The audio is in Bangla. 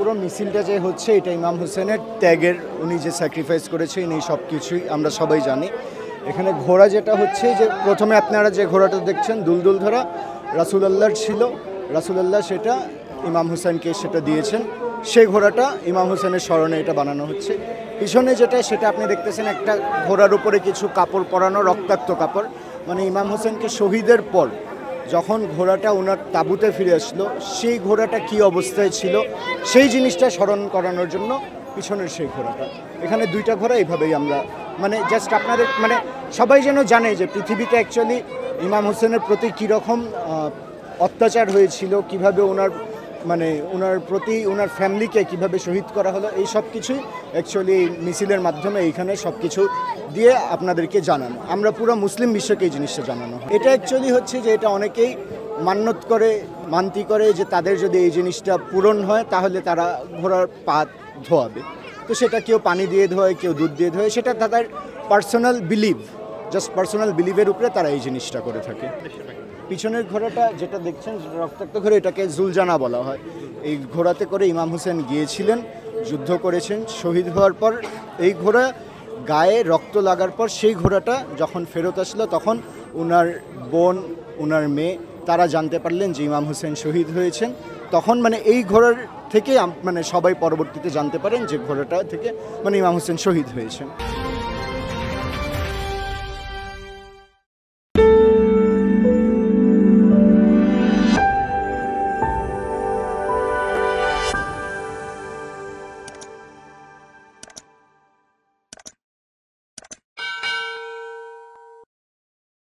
পুরো মিছিলটা যে হচ্ছে এটা ইমাম হোসেনের ত্যাগের, উনি যে স্যাক্রিফাইস করেছেন এই সব কিছুই আমরা সবাই জানি। এখানে ঘোড়া যেটা হচ্ছে যে প্রথমে আপনারা যে ঘোড়াটা দেখছেন দুলদুল ধরা রাসূলুল্লাহর ছিল, রাসূলুল্লাহ সেটা ইমাম হোসেনকে সেটা দিয়েছেন, সেই ঘোড়াটা ইমাম হোসেনের স্মরণে এটা বানানো হচ্ছে। পিছনে যেটা সেটা আপনি দেখতেছেন একটা ঘোড়ার উপরে কিছু কাপড় পরানো, রক্তাক্ত কাপড়, মানে ইমাম হোসেনকে শহীদের পর যখন ঘোড়াটা ওনার তাঁবুতে ফিরে আসলো সেই ঘোড়াটা কি অবস্থায় ছিল সেই জিনিসটা স্মরণ করানোর জন্য পিছনের সেই ঘোড়াটা। এখানে দুইটা ঘোড়া এইভাবেই আমরা মানে জাস্ট আপনাদের মানে সবাই যেন জানে যে পৃথিবীতে অ্যাকচুয়ালি ইমাম হোসেনের প্রতি কীরকম অত্যাচার হয়েছিল, কিভাবে ওনার মানে ওনার প্রতি ওনার ফ্যামিলিকে কিভাবে শহীদ করা হলো, এই সব কিছুই অ্যাকচুয়ালি মিছিলের মাধ্যমে এইখানে সব কিছু দিয়ে আপনাদেরকে জানানো, আমরা পুরো মুসলিম বিশ্বকে এই জিনিসটা জানানো। এটা অ্যাকচুয়ালি হচ্ছে যে এটা অনেকেই মান্যত করে মানতি করে যে তাদের যদি এই জিনিসটা পূরণ হয় তাহলে তারা ঘোড়ার পা ধোয়াবে। তো সেটা কেউ পানি দিয়ে ধোয়, কেউ দুধ দিয়ে ধোয়, সেটা তাদের পার্সোনাল বিলিভ, জাস্ট পার্সোনাল বিলিভের উপরে তারা এই জিনিসটা করে থাকে। পিছনের ঘোড়াটা যেটা দেখছেন রক্তাক্ত ঘোড়া, এটাকে জুলজানা বলা হয়। এই ঘোড়াতে করে ইমাম হোসেন গিয়েছিলেন, যুদ্ধ করেছেন, শহীদ হওয়ার পর এই ঘোড়া গায়ে রক্ত লাগার পর সেই ঘোড়াটা যখন ফেরত আসলো তখন ওনার বোন, ওনার মেয়ে তারা জানতে পারলেন যে ইমাম হোসেন শহীদ হয়েছেন। তখন মানে এই ঘোড়ার থেকে মানে সবাই পরবর্তীতে জানতে পারেন যে ঘোড়াটা থেকে মানে ইমাম হোসেন শহীদ হয়েছেন।